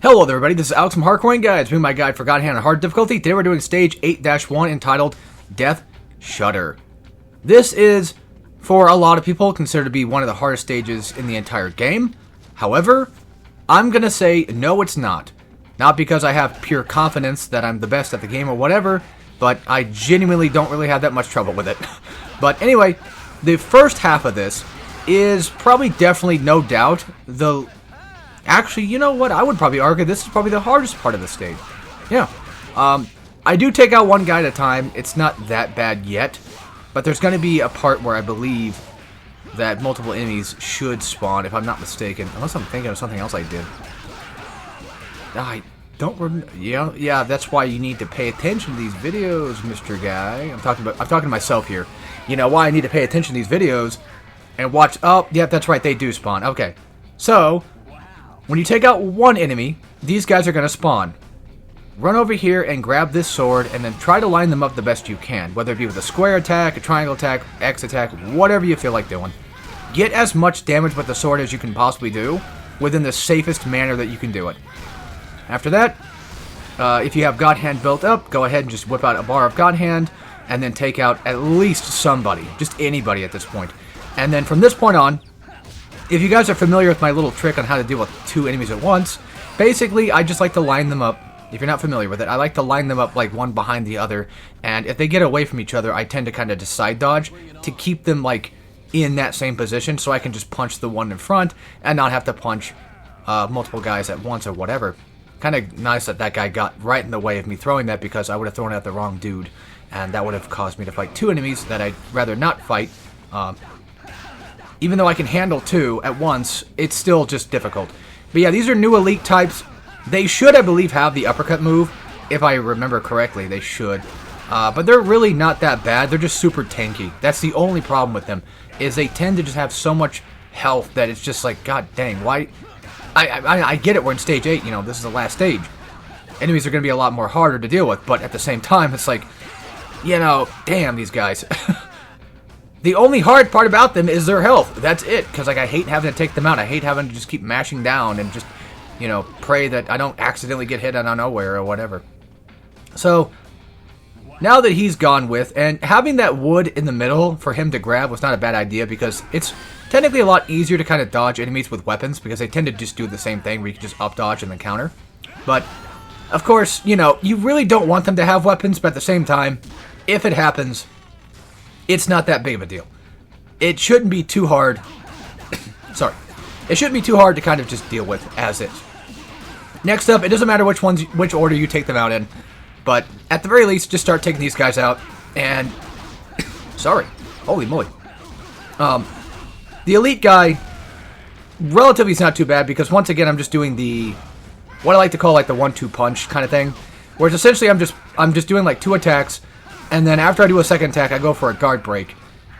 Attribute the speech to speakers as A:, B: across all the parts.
A: Hello there everybody, this is Alex from Hardcore Guides, doing my guide for God Hand on Hard Difficulty. Today we're doing Stage 8-1 entitled Death Shudder. This is, for a lot of people, considered to be one of the hardest stages in the entire game. However, I'm gonna say no it's not. Not because I have pure confidence that I'm the best at the game or whatever, but I genuinely don't really have that much trouble with it. But anyway, the first half of this is probably definitely, no doubt, Actually, you know what? I would probably argue this is probably the hardest part of the stage. Yeah. I do take out one guy at a time. It's not that bad yet. But there's going to be a part where I believe that multiple enemies should spawn, if I'm not mistaken. Unless I'm thinking of something else I did. I don't remember. Yeah, that's why you need to pay attention to these videos, Mr. Guy. I'm talking to myself here. You know why I need to pay attention to these videos and watch. Oh, yeah, that's right. They do spawn. Okay. So, when you take out one enemy, these guys are going to spawn. Run over here and grab this sword, and then try to line them up the best you can. Whether it be with a square attack, a triangle attack, X attack, whatever you feel like doing. Get as much damage with the sword as you can possibly do, within the safest manner that you can do it. After that, if you have God Hand built up, go ahead and just whip out a bar of God Hand, and then take out at least somebody. Just anybody at this point. And then from this point on, if you guys are familiar with my little trick on how to deal with two enemies at once, basically, I just like to line them up. If you're not familiar with it, I like to line them up like one behind the other, and if they get away from each other, I tend to kind of just side dodge to keep them like in that same position, so I can just punch the one in front and not have to punch multiple guys at once or whatever. Kind of nice that that guy got right in the way of me throwing that, because I would have thrown out the wrong dude, and that would have caused me to fight two enemies that I'd rather not fight. Even though I can handle two at once, it's still just difficult. But yeah, these are new elite types. They should, I believe, have the uppercut move. If I remember correctly, they should. But they're really not that bad. They're just super tanky. That's the only problem with them, is they tend to just have so much health that it's just like, god dang, why? I get it, we're in stage 8, you know, this is the last stage. Enemies are going to be a lot more harder to deal with, but at the same time, it's like, you know, damn these guys. The only hard part about them is their health. That's it. Because, like, I hate having to take them out. I hate having to just keep mashing down and just, you know, pray that I don't accidentally get hit out of nowhere or whatever. So, now that he's gone with, and having that wood in the middle for him to grab was not a bad idea, because it's technically a lot easier to kind of dodge enemies with weapons, because they tend to just do the same thing where you can just up dodge and then counter. But, of course, you know, you really don't want them to have weapons, but at the same time, if it happens, it's not that big of a deal. It shouldn't be too hard. Sorry. It shouldn't be too hard to kind of just deal with as is. Next up, it doesn't matter which order you take them out in, but at the very least, just start taking these guys out. And sorry, holy moly. The elite guy, relatively, is not too bad, because once again, I'm just doing the what I like to call like the 1-2 punch kind of thing, whereas essentially I'm just doing like 2 attacks. And then after I do a second attack, I go for a guard break.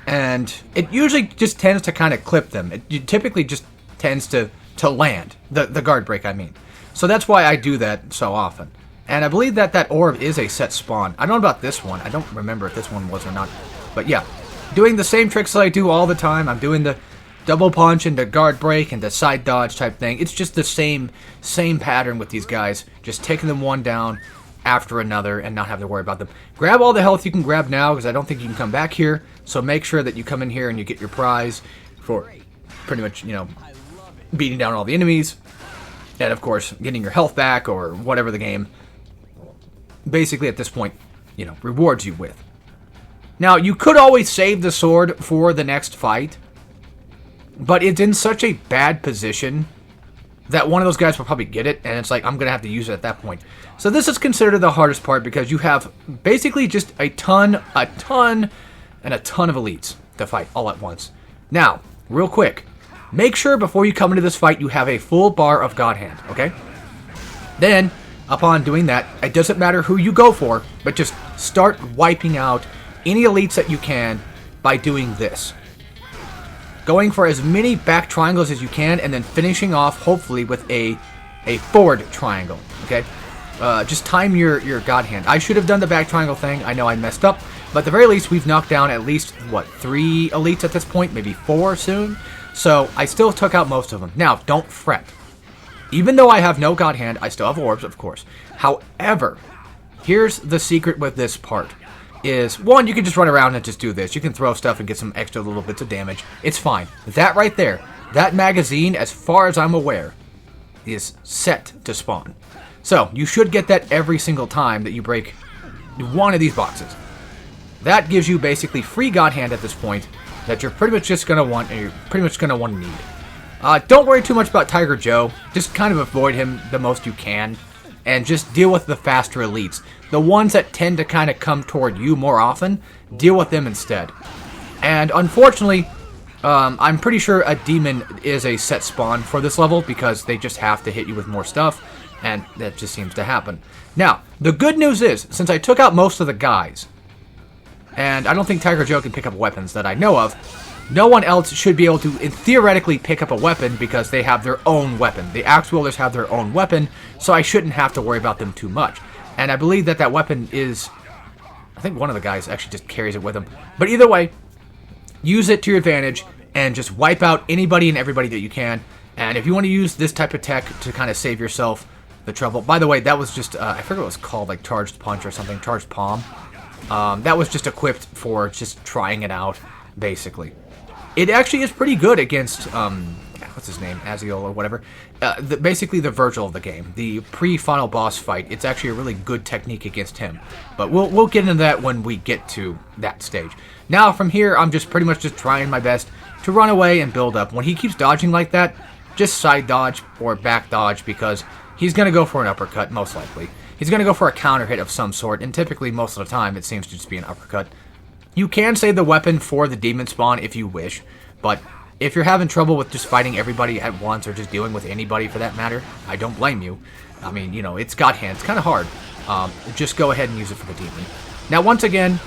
A: And it usually just tends to kind of clip them. It typically just tends to land. The guard break, I mean. So that's why I do that so often. And I believe that that orb is a set spawn. I don't know about this one. I don't remember if this one was or not. But yeah, doing the same tricks that I do all the time. I'm doing the double punch and the guard break and the side dodge type thing. It's just the same pattern with these guys. Just taking them one down after another and not have to worry about them. Grab all the health you can grab now, because I don't think you can come back here. So make sure that you come in here and you get your prize for pretty much, you know, beating down all the enemies. And of course, getting your health back or whatever the game basically at this point, you know, rewards you with. Now, you could always save the sword for the next fight, but it's in such a bad position that one of those guys will probably get it, and it's like, I'm going to have to use it at that point. So this is considered the hardest part, because you have basically just a ton, and a ton of elites to fight all at once. Now, real quick, make sure before you come into this fight, you have a full bar of God Hand, okay? Then, upon doing that, it doesn't matter who you go for, but just start wiping out any elites that you can by doing this. Going for as many back triangles as you can, and then finishing off, hopefully, with a forward triangle, okay? Just time your God Hand. I should have done the back triangle thing. I know I messed up, but at the very least, we've knocked down at least, what, 3 elites at this point? Maybe 4 soon? So, I still took out most of them. Now, don't fret. Even though I have no God Hand, I still have orbs, of course. However, here's the secret with this part. Is, one, you can just run around and just do this. You can throw stuff and get some extra little bits of damage. It's fine. That right there, that magazine, as far as I'm aware, is set to spawn. So, you should get that every single time that you break one of these boxes. That gives you basically free God Hand at this point that you're pretty much just going to want, and you're pretty much going to want to need. Don't worry too much about Tiger Joe. Just kind of avoid him the most you can. And just deal with the faster elites. The ones that tend to kind of come toward you more often, deal with them instead. And unfortunately, I'm pretty sure a demon is a set spawn for this level because they just have to hit you with more stuff. And that just seems to happen. Now, the good news is, since I took out most of the guys, and I don't think Tiger Joe can pick up weapons that I know of, no one else should be able to theoretically pick up a weapon because they have their own weapon. The axe wielders have their own weapon, so I shouldn't have to worry about them too much. And I believe that that weapon is... I think one of the guys actually just carries it with him. But either way, use it to your advantage and just wipe out anybody and everybody that you can. And if you want to use this type of tech to kind of save yourself the trouble... By the way, that was just... I forget what it was called, like Charged Punch or something. Charged Palm. That was just equipped for just trying it out, basically. It actually is pretty good against, what's his name, Aziel or whatever. Basically the Virgil of the game, the pre-final boss fight. It's actually a really good technique against him. But we'll get into that when we get to that stage. Now, from here, I'm just pretty much just trying my best to run away and build up. When he keeps dodging like that, just side dodge or back dodge because he's going to go for an uppercut, most likely. He's going to go for a counter hit of some sort, and typically, most of the time, it seems to just be an uppercut. You can save the weapon for the demon spawn if you wish, but if you're having trouble with just fighting everybody at once or just dealing with anybody for that matter, I don't blame you. I mean, you know, it's God Hand. It's kind of hard. Just go ahead and use it for the demon. Now, once again,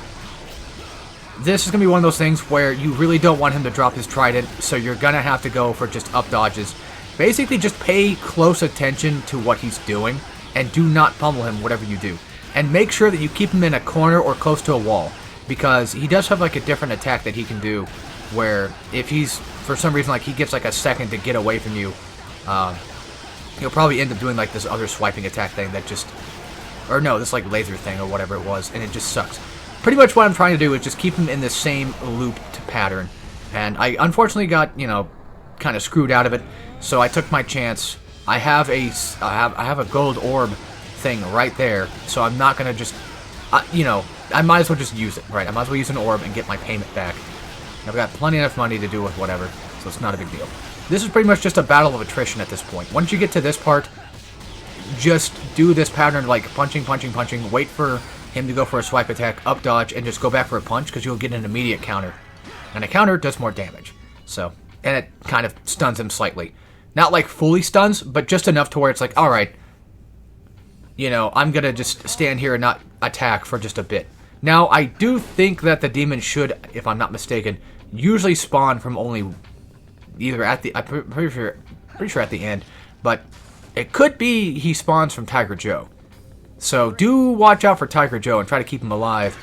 A: this is going to be one of those things where you really don't want him to drop his trident, so you're going to have to go for just up dodges. Basically, just pay close attention to what he's doing, and do not pummel him whatever you do. And make sure that you keep him in a corner or close to a wall. Because he does have like a different attack that he can do where if he's, for some reason, like he gets like a second to get away from you, he'll probably end up doing like this other swiping attack thing that just, or no, this like laser thing or whatever it was, and it just sucks. Pretty much what I'm trying to do is just keep him in the same looped pattern. And I unfortunately got, you know, kind of screwed out of it, so I took my chance. I have a gold orb thing right there, so I'm not gonna just, you know, I might as well just use it, right? I might as well use an orb and get my payment back. I've got plenty enough money to do with whatever, so it's not a big deal. This is pretty much just a battle of attrition at this point. Once you get to this part, just do this pattern like punching, punching, punching, wait for him to go for a swipe attack, up dodge, and just go back for a punch, because you'll get an immediate counter. And a counter does more damage. So, and it kind of stuns him slightly. Not like fully stuns, but just enough to where it's like, alright, you know, I'm going to just stand here and not attack for just a bit. Now, I do think that the demon should, if I'm not mistaken, usually spawn from only either at the, I'm pretty sure at the end, but it could be he spawns from Tiger Joe. So do watch out for Tiger Joe and try to keep him alive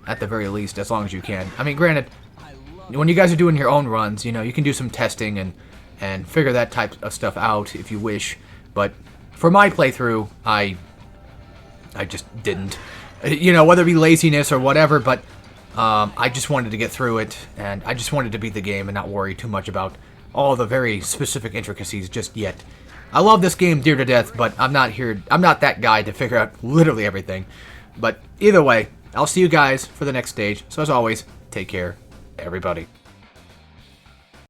A: at the very least, as long as you can. I mean, granted, when you guys are doing your own runs, you know, you can do some testing and figure that type of stuff out if you wish, but for my playthrough, I just didn't. You know, whether it be laziness or whatever, but I just wanted to get through it, and I just wanted to beat the game and not worry too much about all the very specific intricacies just yet. I love this game dear to death, but I'm not that guy to figure out literally everything. But either way, I'll see you guys for the next stage. So as always, take care, everybody.